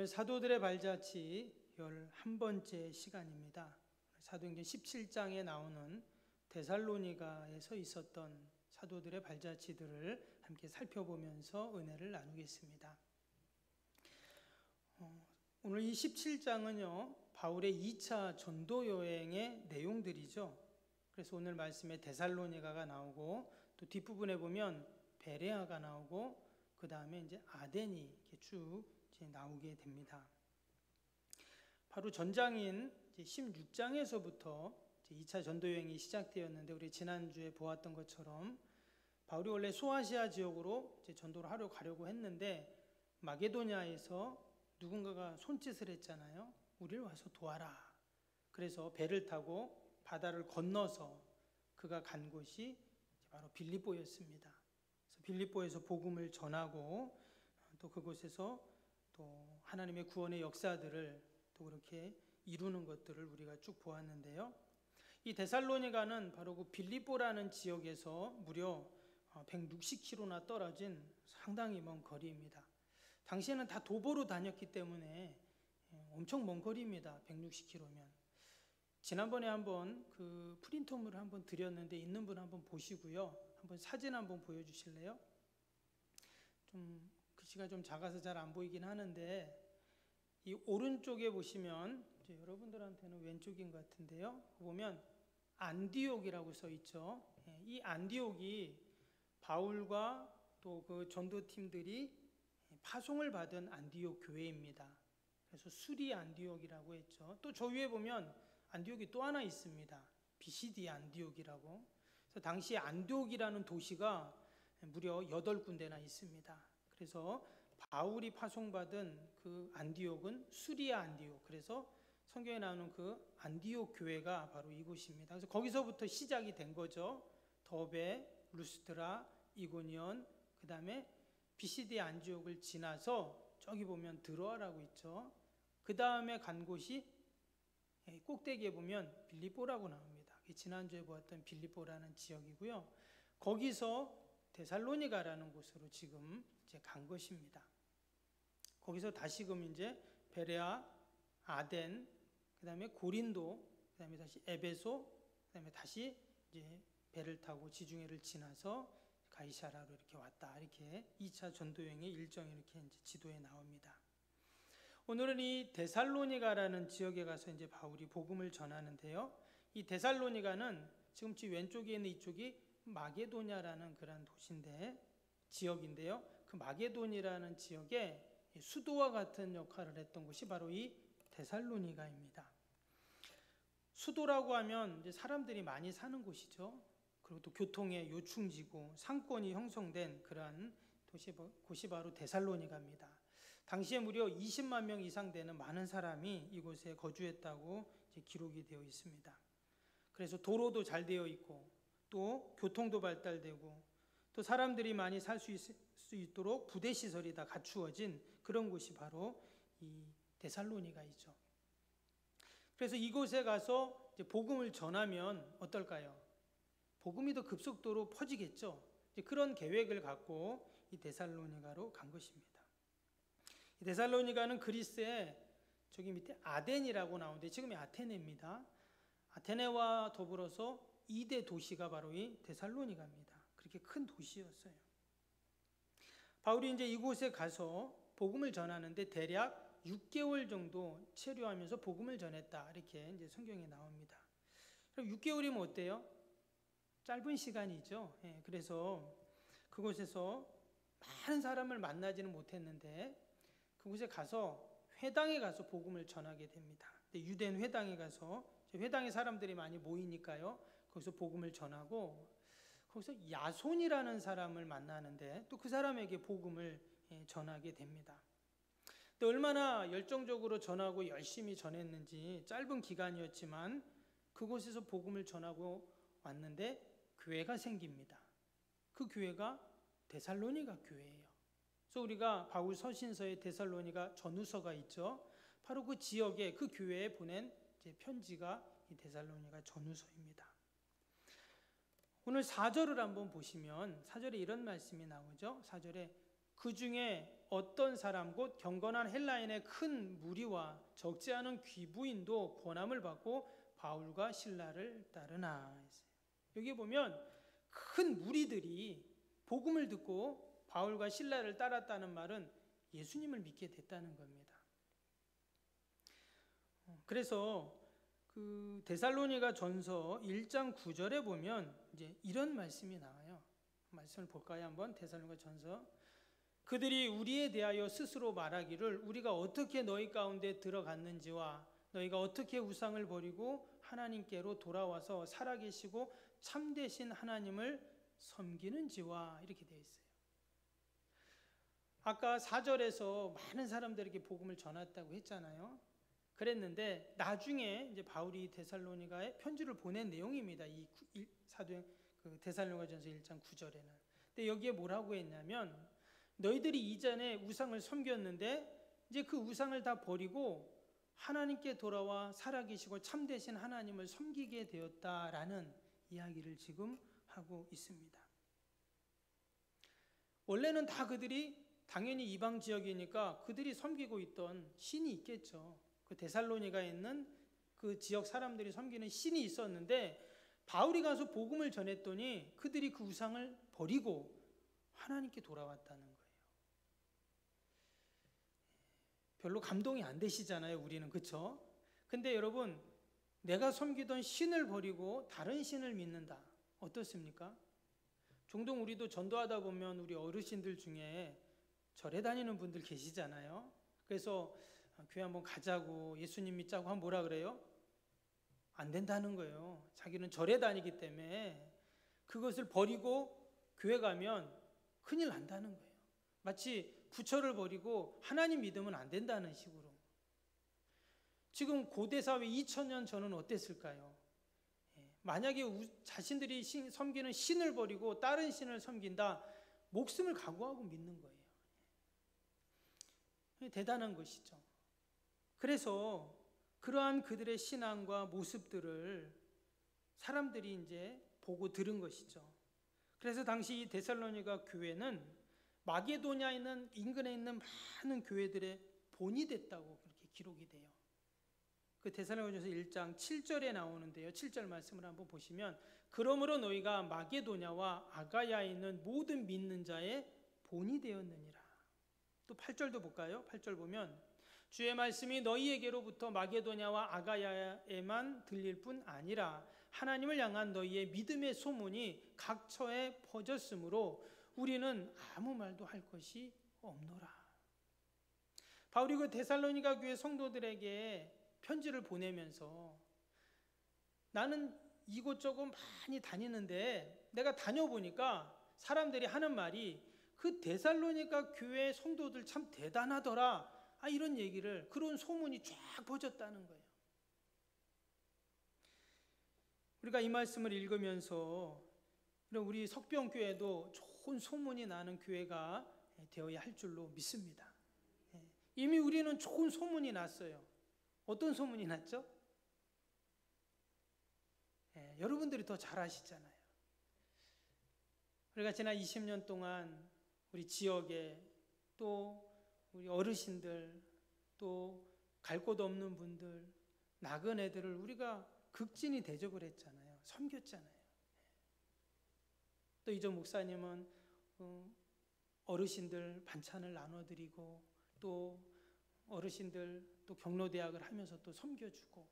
오늘 사도들의 발자취 11번째 시간입니다. 사도행전 17장에 나오는 데살로니가에서 있었던 사도들의 발자취들을 함께 살펴보면서 은혜를 나누겠습니다. 오늘 이 17장은요, 바울의 2차 전도 여행의 내용들이죠. 그래서 오늘 말씀에 데살로니가가 나오고, 또 뒷부분에 보면 베레아가 나오고, 그 다음에 이제 아덴이 이렇게 쭉 이제 나오게 됩니다. 바로 전장인 16장에서부터 2차 전도 여행이 시작되었는데, 우리 지난주에 보았던 것처럼 바울이 원래 소아시아 지역으로 이제 전도를 하러 가려고 했는데, 마게도냐에서 누군가가 손짓을 했잖아요. 우리를 와서 도와라. 그래서 배를 타고 바다를 건너서 그가 간 곳이 바로 빌립보였습니다. 그래서 빌립보에서 복음을 전하고, 또 그곳에서 또 하나님의 구원의 역사들을 또 그렇게 이루는 것들을 우리가 쭉 보았는데요. 이 데살로니가는 바로 그 빌립보라는 지역에서 무려 160km나 떨어진 상당히 먼 거리입니다. 당시에는 다 도보로 다녔기 때문에 엄청 먼 거리입니다. 160km면. 지난번에 한번 그 프린터물을 한번 드렸는데 있는 분 한번 보시고요. 한번 사진 한번 보여주실래요? 좀 글씨가 좀 작아서 잘 안 보이긴 하는데, 이 오른쪽에 보시면 이제 여러분들한테는 왼쪽인 것 같은데요. 보면 안디옥이라고 써 있죠. 이 안디옥이 바울과 또 그 전도팀들이 파송을 받은 안디옥 교회입니다. 그래서 수리 안디옥이라고 했죠. 또 저 위에 보면 안디옥이 또 하나 있습니다. 비시디 안디옥이라고. 그래서 당시 안디옥이라는 도시가 무려 8군데나 있습니다. 그래서 바울이 파송받은 그 안디옥은 수리아 안디옥. 그래서 성경에 나오는 그 안디옥 교회가 바로 이곳입니다. 그래서 거기서부터 시작이 된 거죠. 더베, 루스트라, 이고니온, 그 다음에 비시디 안디옥을 지나서 저기 보면 드로아라고 있죠. 그 다음에 간 곳이 꼭대기에 보면 빌립보라고 나옵니다. 지난주에 보았던 빌립보라는 지역이고요. 거기서 데살로니가라는 곳으로 지금 이제 간 것입니다. 거기서 다시금 이제 베레아, 아덴, 그 다음에 고린도, 그 다음에 다시 에베소, 그 다음에 다시 이제 배를 타고 지중해를 지나서 가이사라로 이렇게 왔다. 이렇게 2차 전도여행의 일정이 이렇게 이제 지도에 나옵니다. 오늘은 이 데살로니가라는 지역에 가서 이제 바울이 복음을 전하는데요. 이 데살로니가는 지금 왼쪽에 있는 이쪽이 마게도냐라는 그런 도시인데, 지역인데요. 그 마게도니라는 지역에 수도와 같은 역할을 했던 곳이 바로 이 데살로니가입니다. 수도라고 하면 이제 사람들이 많이 사는 곳이죠. 그리고 또 교통의 요충지고 상권이 형성된 그러한 곳이 바로 데살로니가입니다. 당시에 무려 20만 명 이상 되는 많은 사람이 이곳에 거주했다고 이제 기록이 되어 있습니다. 그래서 도로도 잘 되어 있고, 또 교통도 발달되고, 또 사람들이 많이 살 수 있도록 부대 시설이 다 갖추어진 그런 곳이 바로 이 데살로니가이죠. 그래서 이곳에 가서 이제 복음을 전하면 어떨까요? 복음이 더 급속도로 퍼지겠죠. 그런 계획을 갖고 이 데살로니가로 간 것입니다. 이 데살로니가는 그리스의 저기 밑에 아덴이라고 나오는데 지금이 아테네입니다. 아테네와 더불어서 2대 도시가 바로 이 데살로니가입니다. 그렇게 큰 도시였어요. 바울이 이제 이곳에 가서 복음을 전하는데 대략 6개월 정도 체류하면서 복음을 전했다. 이렇게 이제 성경에 나옵니다. 그럼 6개월이면 어때요? 짧은 시간이죠. 그래서 그곳에서 많은 사람을 만나지는 못했는데 그곳에 가서 회당에 가서 복음을 전하게 됩니다. 유대인 회당에 가서, 회당에 사람들이 많이 모이니까요, 거기서 복음을 전하고, 거기서 야손이라는 사람을 만나는데 또 그 사람에게 복음을 전하게 됩니다. 또 얼마나 열정적으로 전하고 열심히 전했는지 짧은 기간이었지만 그곳에서 복음을 전하고 왔는데 교회가 생깁니다. 그 교회가 데살로니가 교회예요. 그래서 우리가 바울 서신서에 데살로니가 전후서가 있죠. 바로 그 지역에, 그 교회에 보낸 편지가 이 데살로니가 전후서입니다. 오늘 4절을 한번 보시면 4절에 이런 말씀이 나오죠. 4절에 그 중에 어떤 사람 곧 경건한 헬라인의 큰 무리와 적지 않은 귀부인도 권함을 받고 바울과 실라를 따르나. 여기 보면 큰 무리들이 복음을 듣고 바울과 실라를 따랐다는 말은 예수님을 믿게 됐다는 겁니다. 그래서 그 데살로니가 전서 1장 9절에 보면 이제 이런 말씀이 나와요. 말씀을 볼까요? 한번 데살로니가 전서. 그들이 우리에 대하여 스스로 말하기를 우리가 어떻게 너희 가운데 들어갔는지와 너희가 어떻게 우상을 버리고 하나님께로 돌아와서 살아계시고 참되신 하나님을 섬기는지와 이렇게 되어 있어요. 아까 4절에서 많은 사람들에게 복음을 전했다고 했잖아요. 그랬는데 나중에 이제 바울이 데살로니가에 편지를 보낸 내용입니다. 이 사도행 데살로니가전서 1장 9절에는. 근데 여기에 뭐라고 했냐면 너희들이 이전에 우상을 섬겼는데 이제 그 우상을 다 버리고 하나님께 돌아와 살아계시고 참되신 하나님을 섬기게 되었다라는 이야기를 지금 하고 있습니다. 원래는 다 그들이 당연히 이방 지역이니까 그들이 섬기고 있던 신이 있겠죠. 그 데살로니가에 있는 그 지역 사람들이 섬기는 신이 있었는데 바울이 가서 복음을 전했더니 그들이 그 우상을 버리고 하나님께 돌아왔다는 거예요. 별로 감동이 안 되시잖아요, 우리는. 그렇죠? 근데 여러분, 내가 섬기던 신을 버리고 다른 신을 믿는다. 어떻습니까? 종종 우리도 전도하다 보면 우리 어르신들 중에 절에 다니는 분들 계시잖아요. 그래서 교회 한번 가자고 예수님 믿자고 하면 뭐라 그래요? 안 된다는 거예요. 자기는 절에 다니기 때문에 그것을 버리고 교회 가면 큰일 난다는 거예요. 마치 부처를 버리고 하나님 믿으면 안 된다는 식으로. 지금 고대사회 2000년 전은 어땠을까요? 만약에 자신들이 섬기는 신을 버리고 다른 신을 섬긴다, 목숨을 각오하고 믿는 거예요. 대단한 것이죠. 그래서 그러한 그들의 신앙과 모습들을 사람들이 이제 보고 들은 것이죠. 그래서 당시 이 데살로니가 교회는 마게도냐 있는 인근에 있는 많은 교회들의 본이 됐다고 그렇게 기록이 돼요. 그 데살로니가전서 1장 7절에 나오는데요. 7절 말씀을 한번 보시면 그러므로 너희가 마게도냐와 아가야에 있는 모든 믿는 자의 본이 되었느니라. 또 8절도 볼까요? 8절 보면 주의 말씀이 너희에게로부터 마게도냐와 아가야에만 들릴 뿐 아니라 하나님을 향한 너희의 믿음의 소문이 각처에 퍼졌으므로 우리는 아무 말도 할 것이 없노라. 바울이 그 데살로니가 교회 성도들에게 편지를 보내면서 나는 이곳저곳 많이 다니는데 내가 다녀보니까 사람들이 하는 말이 그 데살로니가 교회 성도들 참 대단하더라. 이런 얘기를, 그런 소문이 쫙 퍼졌다는 거예요. 우리가 이 말씀을 읽으면서 우리 석병교회도 좋은 소문이 나는 교회가 되어야 할 줄로 믿습니다. 이미 우리는 좋은 소문이 났어요. 어떤 소문이 났죠? 여러분들이 더 잘 아시잖아요. 우리가 지난 20년 동안 우리 지역에 또 우리 어르신들 또 갈 곳 없는 분들 나그네들을 우리가 극진히 대접을 했잖아요. 섬겼잖아요. 또 이전 목사님은 어르신들 반찬을 나눠드리고 또 어르신들 또 경로대학을 하면서 또 섬겨주고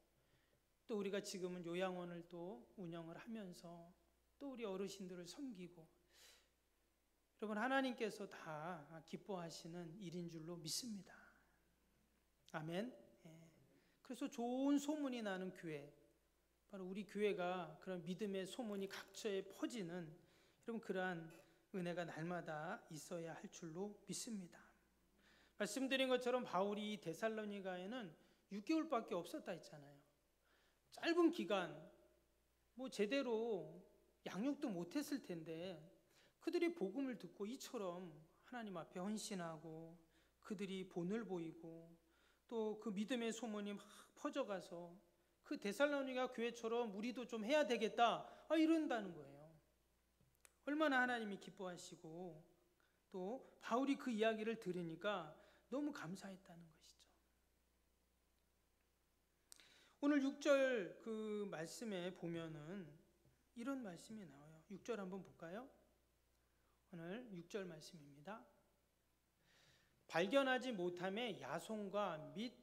또 우리가 지금은 요양원을 또 운영을 하면서 또 우리 어르신들을 섬기고, 여러분 하나님께서 다 기뻐하시는 일인 줄로 믿습니다. 아멘. 그래서 좋은 소문이 나는 교회, 바로 우리 교회가 그런 믿음의 소문이 각처에 퍼지는 여러분 그러한 은혜가 날마다 있어야 할 줄로 믿습니다. 말씀드린 것처럼 바울이 데살로니가에는 6개월밖에 없었다 했잖아요. 짧은 기간 뭐 제대로 양육도 못했을 텐데 그들이 복음을 듣고 이처럼 하나님 앞에 헌신하고 그들이 본을 보이고 또 그 믿음의 소문이 막 퍼져가서 그 데살로니가 교회처럼 우리도 좀 해야 되겠다 이런다는 거예요. 얼마나 하나님이 기뻐하시고 또 바울이 그 이야기를 들으니까 너무 감사했다는 것이죠. 오늘 6절 그 말씀에 보면은 이런 말씀이 나와요. 6절 한번 볼까요? 오늘 6절 말씀입니다. 발견하지 못함에 야손과 및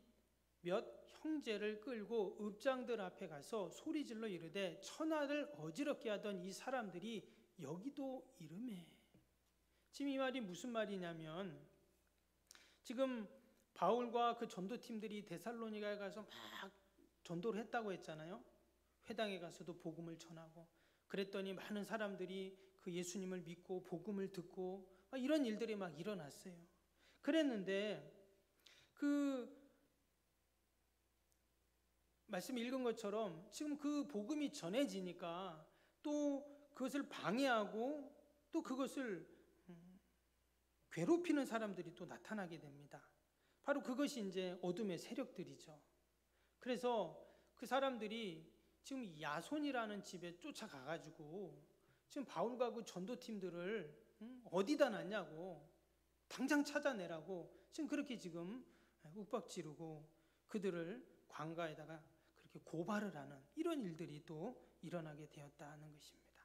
몇 형제를 끌고 읍장들 앞에 가서 소리질러 이르되 천하를 어지럽게 하던 이 사람들이 여기도 이르매. 지금 이 말이 무슨 말이냐면, 지금 바울과 그 전도팀들이 데살로니가에 가서 막 전도를 했다고 했잖아요. 회당에 가서도 복음을 전하고, 그랬더니 많은 사람들이 그 예수님을 믿고 복음을 듣고 이런 일들이 막 일어났어요. 그랬는데 그 말씀 읽은 것처럼 지금 그 복음이 전해지니까 또 그것을 방해하고 또 그것을 괴롭히는 사람들이 또 나타나게 됩니다. 바로 그것이 이제 어둠의 세력들이죠. 그래서 그 사람들이 지금 야손이라는 집에 쫓아가가지고 지금 바울과 그 전도팀들을 어디다 놨냐고, 당장 찾아내라고 지금 그렇게 지금 윽박지르고 그들을 관가에다가 그렇게 고발을 하는 이런 일들이 또 일어나게 되었다는 것입니다.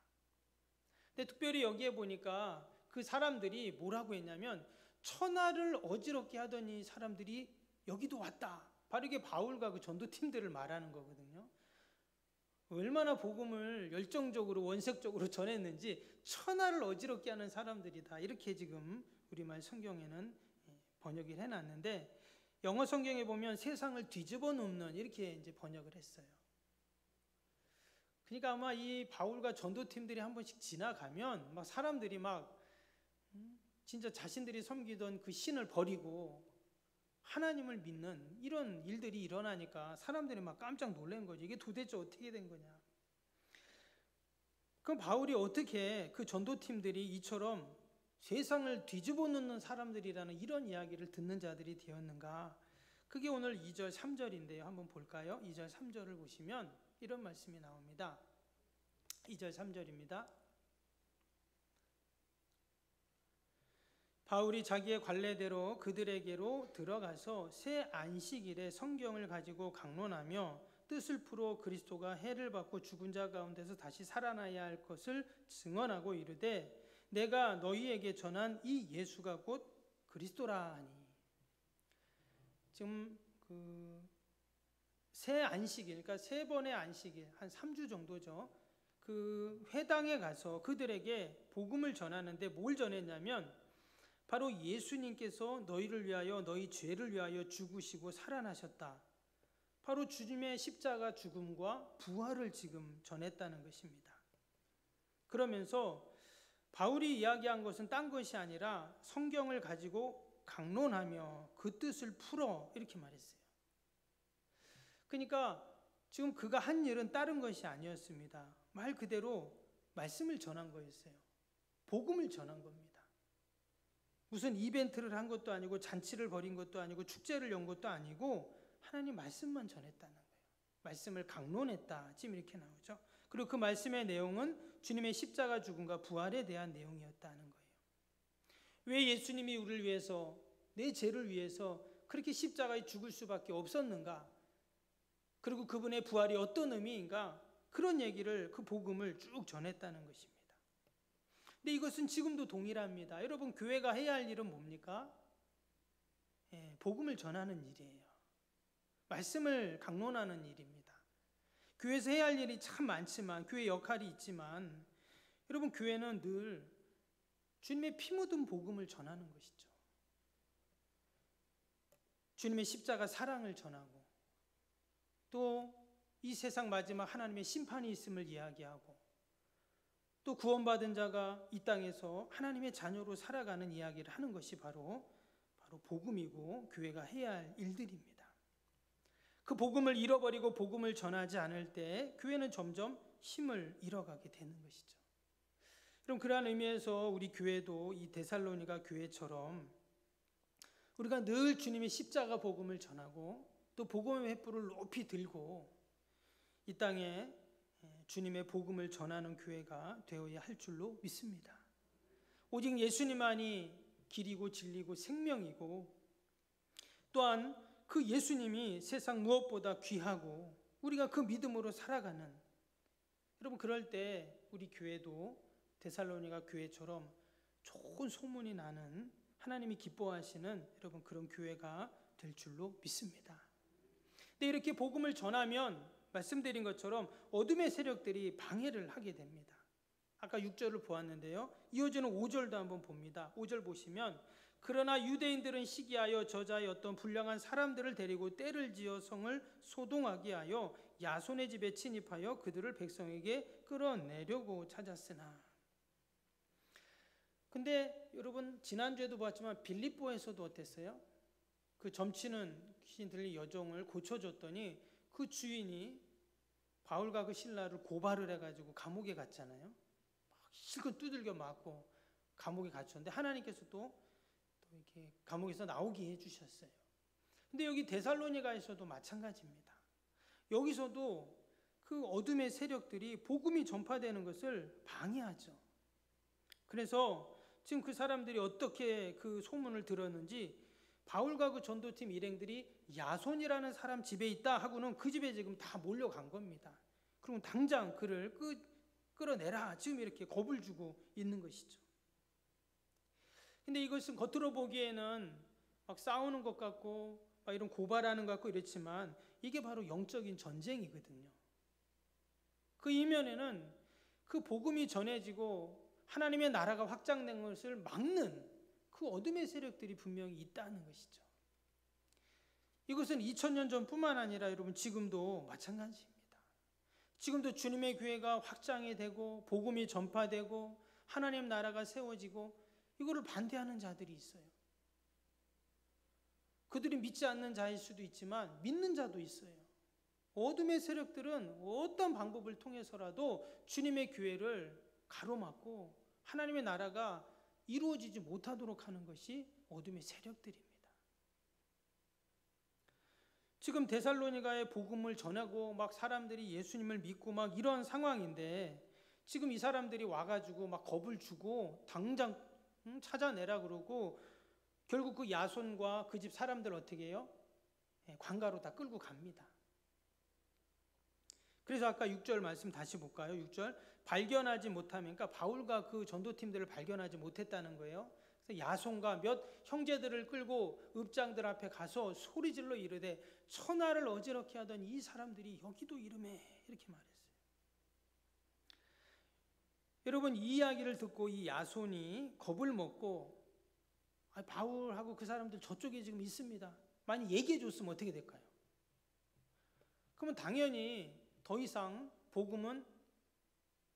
근데 특별히 여기에 보니까 그 사람들이 뭐라고 했냐면 천하를 어지럽게 하던 이 사람들이 여기도 왔다. 바로 이게 바울과 그 전도팀들을 말하는 거거든요. 얼마나 복음을 열정적으로 원색적으로 전했는지 천하를 어지럽게 하는 사람들이다. 이렇게 지금 우리말 성경에는 번역을 해놨는데, 영어 성경에 보면 세상을 뒤집어 놓는 이렇게 이제 번역을 했어요. 그러니까 아마 이 바울과 전도팀들이 한 번씩 지나가면 막 사람들이 막 진짜 자신들이 섬기던 그 신을 버리고 하나님을 믿는 이런 일들이 일어나니까 사람들이 막 깜짝 놀란 거죠. 이게 도대체 어떻게 된 거냐. 그럼 바울이 어떻게 그 전도팀들이 이처럼 세상을 뒤집어 놓는 사람들이라는 이런 이야기를 듣는 자들이 되었는가? 그게 오늘 2절 3절인데요. 한번 볼까요? 2절 3절을 보시면 이런 말씀이 나옵니다. 2절 3절입니다. 바울이 자기의 관례대로 그들에게로 들어가서 새 안식일에 성경을 가지고 강론하며 뜻을 풀어 그리스도가 해를 받고 죽은 자 가운데서 다시 살아나야 할 것을 증언하고 이르되 내가 너희에게 전한 이 예수가 곧 그리스도라 하니. 지금 그 새 안식일, 그러니까 세 번의 안식일, 한 3주 정도죠. 그 회당에 가서 그들에게 복음을 전하는데 뭘 전했냐면 바로 예수님께서 너희를 위하여 너희 죄를 위하여 죽으시고 살아나셨다. 바로 주님의 십자가 죽음과 부활을 지금 전했다는 것입니다. 그러면서 바울이 이야기한 것은 딴 것이 아니라 성경을 가지고 강론하며 그 뜻을 풀어 이렇게 말했어요. 그러니까 지금 그가 한 일은 다른 것이 아니었습니다. 말 그대로 말씀을 전한 거였어요. 복음을 전한 겁니다. 무슨 이벤트를 한 것도 아니고 잔치를 벌인 것도 아니고 축제를 연 것도 아니고 하나님 말씀만 전했다는 거예요. 말씀을 강론했다. 지금 이렇게 나오죠. 그리고 그 말씀의 내용은 주님의 십자가 죽음과 부활에 대한 내용이었다는 거예요. 왜 예수님이 우리를 위해서, 내 죄를 위해서 그렇게 십자가에 죽을 수밖에 없었는가? 그리고 그분의 부활이 어떤 의미인가? 그런 얘기를, 그 복음을 쭉 전했다는 것입니다. 근데 이것은 지금도 동일합니다. 여러분, 교회가 해야 할 일은 뭡니까? 복음을 전하는 일이에요. 말씀을 강론하는 일입니다. 교회에서 해야 할 일이 참 많지만, 교회 역할이 있지만, 여러분, 교회는 늘 주님의 피 묻은 복음을 전하는 것이죠. 주님의 십자가 사랑을 전하고 또 이 세상 마지막 하나님의 심판이 있음을 이야기하고 또 구원받은 자가 이 땅에서 하나님의 자녀로 살아가는 이야기를 하는 것이 바로 복음이고 교회가 해야 할 일들입니다. 그 복음을 잃어버리고 복음을 전하지 않을 때 교회는 점점 힘을 잃어가게 되는 것이죠. 그럼 그러한 의미에서 우리 교회도 이 데살로니가 교회처럼 우리가 늘 주님의 십자가 복음을 전하고 또 복음의 횃불을 높이 들고 이 땅에 주님의 복음을 전하는 교회가 되어야 할 줄로 믿습니다. 오직 예수님만이 길이고 진리고 생명이고, 또한 그 예수님이 세상 무엇보다 귀하고 우리가 그 믿음으로 살아가는, 여러분 그럴 때 우리 교회도 데살로니가 교회처럼 좋은 소문이 나는, 하나님이 기뻐하시는 여러분 그런 교회가 될 줄로 믿습니다. 근데 이렇게 복음을 전하면 말씀드린 것처럼 어둠의 세력들이 방해를 하게 됩니다. 아까 6절을 보았는데요. 이어지는 5절도 한번 봅니다. 5절 보시면, 그러나 유대인들은 시기하여 저자의 어떤 불량한 사람들을 데리고 때를 지어 성을 소동하게 하여 야손의 집에 침입하여 그들을 백성에게 끌어내려고 찾았으나. 근데 여러분 지난주에도 보았지만 빌립보에서도 어땠어요? 그 점치는 귀신 들린 여종을 고쳐줬더니 그 주인이 바울과 그 신라를 고발을 해가지고 감옥에 갔잖아요. 실컷 두들겨 맞고 감옥에 갇혔는데 하나님께서 또 이렇게 감옥에서 나오게 해주셨어요. 근데 여기 데살로니가에서도 마찬가지입니다. 여기서도 그 어둠의 세력들이 복음이 전파되는 것을 방해하죠. 그래서 지금 그 사람들이 어떻게 그 소문을 들었는지, 바울과 그 전도팀 일행들이 야손이라는 사람 집에 있다 하고는 그 집에 지금 다 몰려간 겁니다. 그리고 당장 그를 끌어내라, 지금 이렇게 겁을 주고 있는 것이죠. 근데 이것은 겉으로 보기에는 막 싸우는 것 같고 막 이런 고발하는 것 같고 이렇지만 이게 바로 영적인 전쟁이거든요. 그 이면에는 그 복음이 전해지고 하나님의 나라가 확장된 것을 막는 그 어둠의 세력들이 분명히 있다는 것이죠. 이것은 2000년 전뿐만 아니라 여러분 지금도 마찬가지입니다. 지금도 주님의 교회가 확장이 되고 복음이 전파되고 하나님 나라가 세워지고 이거를 반대하는 자들이 있어요. 그들이 믿지 않는 자일 수도 있지만 믿는 자도 있어요. 어둠의 세력들은 어떤 방법을 통해서라도 주님의 교회를 가로막고 하나님의 나라가 이루어지지 못하도록 하는 것이 어둠의 세력들입니다. 지금 데살로니가의 복음을 전하고 막 사람들이 예수님을 믿고 막 이런 상황인데, 지금 이 사람들이 와가지고 막 겁을 주고 당장 찾아내라 그러고 결국 그 야손과 그 집 사람들 어떻게 해요? 관가로 다 끌고 갑니다. 그래서 아까 6절 말씀 다시 볼까요? 6절, 발견하지 못하면, 그러니까 바울과 그 전도팀들을 발견하지 못했다는 거예요. 그래서 야손과 몇 형제들을 끌고 읍장들 앞에 가서 소리질러 이르되 천하를 어지럽게 하던 이 사람들이 여기도 이름해, 이렇게 말했어요. 여러분 이 이야기를 듣고 이 야손이 겁을 먹고, 바울하고 그 사람들 저쪽에 지금 있습니다, 만약 얘기해 줬으면 어떻게 될까요? 그러면 당연히 더 이상 복음은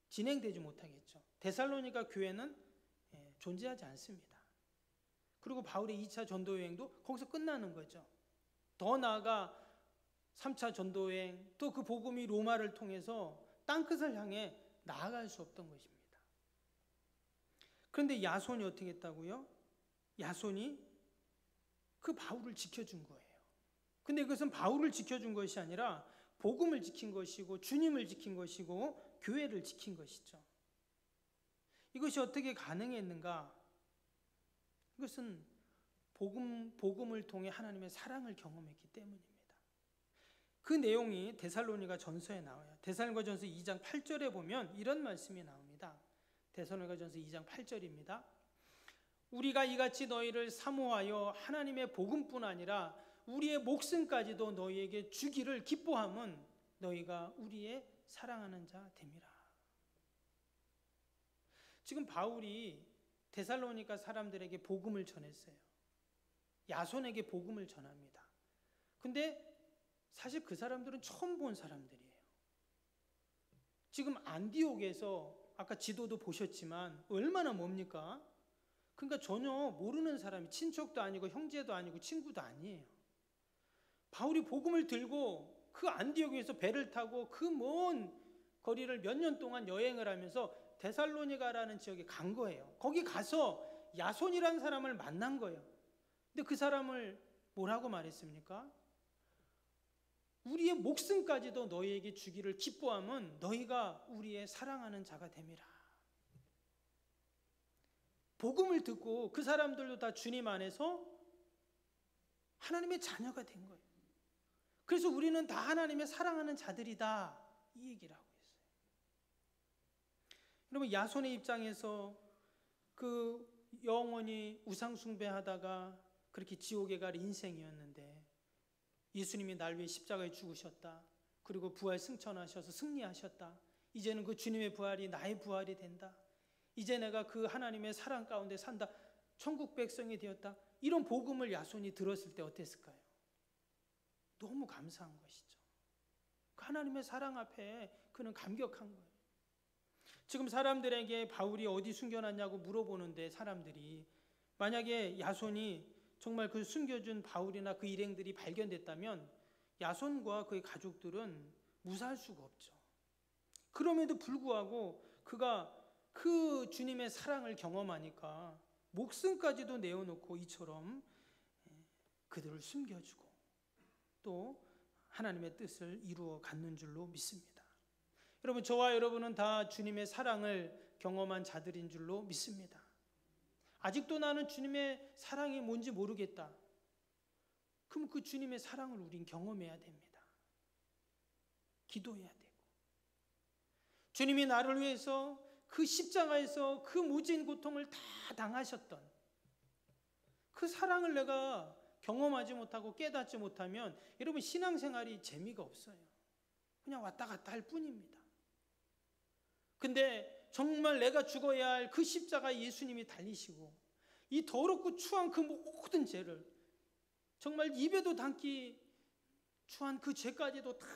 진행되지 못하겠죠. 데살로니가 교회는 존재하지 않습니다. 그리고 바울의 2차 전도 여행도 거기서 끝나는 거죠. 더 나아가 3차 전도 여행, 또 그 복음이 로마를 통해서 땅끝을 향해 나아갈 수 없던 것입니다. 그런데 야손이 어떻게 했다고요? 야손이 그 바울을 지켜준 거예요. 근데 그것은 바울을 지켜준 것이 아니라 복음을 지킨 것이고 주님을 지킨 것이고 교회를 지킨 것이죠. 이것이 어떻게 가능했는가? 이것은 복음을 통해 하나님의 사랑을 경험했기 때문입니다. 그 내용이 데살로니가 전서에 나와요. 데살로니가 전서 2장 8절에 보면 이런 말씀이 나옵니다. 데살로니가 전서 2장 8절입니다. 우리가 이같이 너희를 사모하여 하나님의 복음뿐 아니라 우리의 목숨까지도 너희에게 주기를 기뻐함은 너희가 우리의 사랑하는 자 됨이라. 지금 바울이 데살로니가 사람들에게 복음을 전했어요. 야손에게 복음을 전합니다. 근데 사실 그 사람들은 처음 본 사람들이에요. 지금 안디옥에서 아까 지도도 보셨지만 얼마나 멉니까? 그러니까 전혀 모르는 사람이, 친척도 아니고 형제도 아니고 친구도 아니에요. 바울이 복음을 들고 그 안디옥에서 배를 타고 그 먼 거리를 몇 년 동안 여행을 하면서 데살로니가라는 지역에 간 거예요. 거기 가서 야손이라는 사람을 만난 거예요. 근데 그 사람을 뭐라고 말했습니까? 우리의 목숨까지도 너희에게 주기를 기뻐함은 너희가 우리의 사랑하는 자가 됨이라. 복음을 듣고 그 사람들도 다 주님 안에서 하나님의 자녀가 된 거예요. 그래서 우리는 다 하나님의 사랑하는 자들이다, 이 얘기를 하고 있어요. 여러분, 야손의 입장에서 그 영원히 우상 숭배하다가 그렇게 지옥에 갈 인생이었는데 예수님이 날 위해 십자가에 죽으셨다. 그리고 부활 승천하셔서 승리하셨다. 이제는 그 주님의 부활이 나의 부활이 된다. 이제 내가 그 하나님의 사랑 가운데 산다. 천국 백성이 되었다. 이런 복음을 야손이 들었을 때 어땠을까요? 너무 감사한 것이죠. 그 하나님의 사랑 앞에 그는 감격한 거예요. 지금 사람들에게 바울이 어디 숨겨놨냐고 물어보는데 사람들이 만약에 야손이 정말 그 숨겨준 바울이나 그 일행들이 발견됐다면 야손과 그의 가족들은 무사할 수가 없죠. 그럼에도 불구하고 그가 그 주님의 사랑을 경험하니까 목숨까지도 내어놓고 이처럼 그들을 숨겨주고 또 하나님의 뜻을 이루어 갖는 줄로 믿습니다. 여러분, 저와 여러분은 다 주님의 사랑을 경험한 자들인 줄로 믿습니다. 아직도 나는 주님의 사랑이 뭔지 모르겠다. 그럼 그 주님의 사랑을 우린 경험해야 됩니다. 기도해야 되고, 주님이 나를 위해서 그 십자가에서 그 무진 고통을 다 당하셨던 그 사랑을 내가 경험하지 못하고 깨닫지 못하면 여러분, 신앙생활이 재미가 없어요. 그냥 왔다 갔다 할 뿐입니다. 근데 정말 내가 죽어야 할 그 십자가에 예수님이 달리시고 이 더럽고 추한 그 모든 죄를 정말 입에도 담기 추한 그 죄까지도 다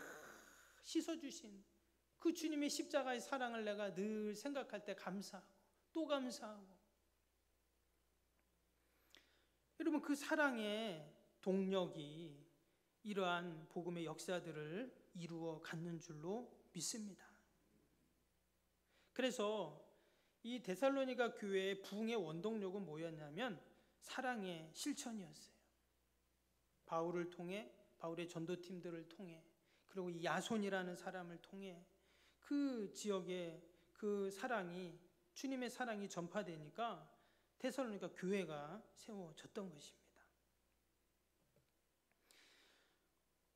씻어주신 그 주님의 십자가의 사랑을 내가 늘 생각할 때 감사하고 또 감사하고, 여러분, 그 사랑의 동력이 이러한 복음의 역사들을 이루어 갖는 줄로 믿습니다. 그래서 이 데살로니가 교회의 부흥의 원동력은 뭐였냐면 사랑의 실천이었어요. 바울을 통해, 바울의 전도팀들을 통해, 그리고 이 야손이라는 사람을 통해 그 지역에 그 사랑이, 주님의 사랑이 전파되니까 데살로니가 교회가 세워졌던 것입니다.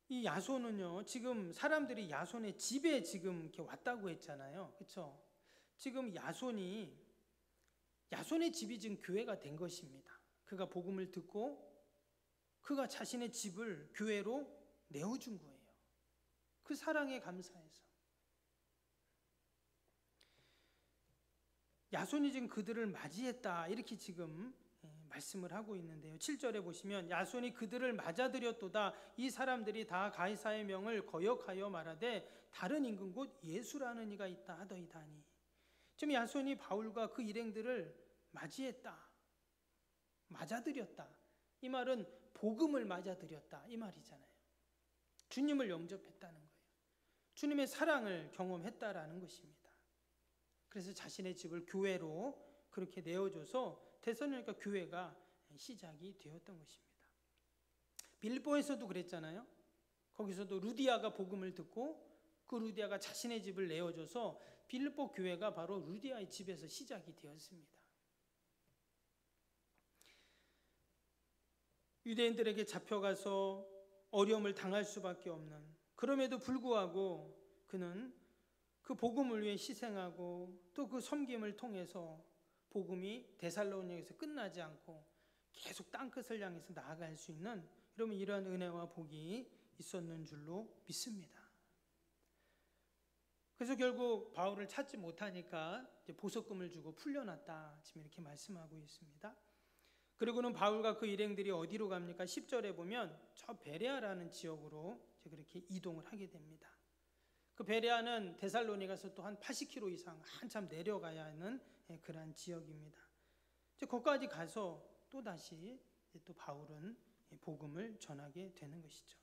이 야손은요, 지금 사람들이 야손의 집에 지금 이렇게 왔다고 했잖아요. 그렇죠? 지금 야손의 집이 지금 교회가 된 것입니다. 그가 복음을 듣고 그가 자신의 집을 교회로 내어준 거예요. 그 사랑에 감사해서. 야손이 지금 그들을 맞이했다, 이렇게 지금 말씀을 하고 있는데요. 7절에 보시면 야손이 그들을 맞아들였도다. 이 사람들이 다 가이사의 명을 거역하여 말하되 다른 임금 곧 예수라는 이가 있다 하더이다니. 지금 야손이 바울과 그 일행들을 맞이했다, 맞아들였다. 이 말은 복음을 맞아들였다, 이 말이잖아요. 주님을 영접했다는 거예요. 주님의 사랑을 경험했다라는 것입니다. 그래서 자신의 집을 교회로 그렇게 내어줘서 데살로니가 교회가 시작이 되었던 것입니다. 빌립보에서도 그랬잖아요. 거기서도 루디아가 복음을 듣고 그 루디아가 자신의 집을 내어줘서 빌립보 교회가 바로 루디아의 집에서 시작이 되었습니다. 유대인들에게 잡혀가서 어려움을 당할 수밖에 없는, 그럼에도 불구하고 그는 그 복음을 위해 희생하고 또 그 섬김을 통해서 복음이 데살로니가에서 끝나지 않고 계속 땅끝을 향해서 나아갈 수 있는, 여러분, 이러한 은혜와 복이 있었는 줄로 믿습니다. 그래서 결국 바울을 찾지 못하니까 이제 보석금을 주고 풀려났다, 지금 이렇게 말씀하고 있습니다. 그리고는 바울과 그 일행들이 어디로 갑니까? 10절에 보면 저 베레아라는 지역으로 그렇게 이동을 하게 됩니다. 그 베레아는 데살로니가에서 또 한 80km 이상 한참 내려가야 하는 그러한 지역입니다. 이제 거기까지 가서 또 다시 또 바울은 복음을 전하게 되는 것이죠.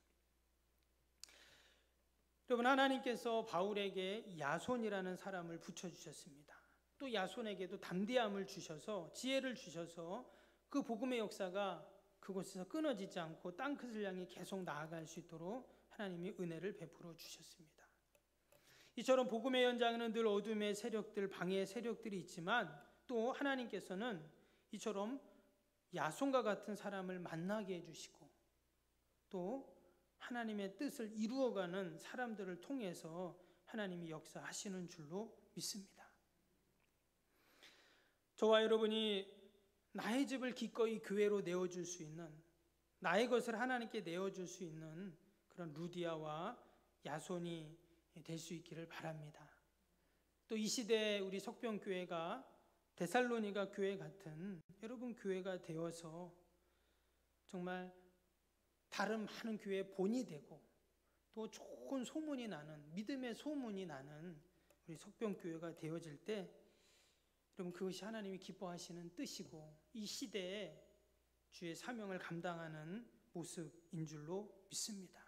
여러분, 하나님께서 바울에게 야손이라는 사람을 붙여주셨습니다. 또 야손에게도 담대함을 주셔서 지혜를 주셔서 그 복음의 역사가 그곳에서 끊어지지 않고 땅끝을 향해 계속 나아갈 수 있도록 하나님이 은혜를 베풀어 주셨습니다. 이처럼 복음의 현장에는 늘 어둠의 세력들, 방해의 세력들이 있지만 또 하나님께서는 이처럼 야손과 같은 사람을 만나게 해주시고 또 하나님의 뜻을 이루어가는 사람들을 통해서 하나님이 역사하시는 줄로 믿습니다. 저와 여러분이 나의 집을 기꺼이 교회로 내어줄 수 있는, 나의 것을 하나님께 내어줄 수 있는 그런 루디아와 야손이 될 수 있기를 바랍니다. 또 이 시대에 우리 석병교회가 데살로니가 교회 같은 여러분 교회가 되어서 정말 다른 많은 교회의 본이 되고 또 좋은 소문이 나는, 믿음의 소문이 나는 우리 석병교회가 되어질 때 여러분 그것이 하나님이 기뻐하시는 뜻이고 이 시대에 주의 사명을 감당하는 모습인 줄로 믿습니다.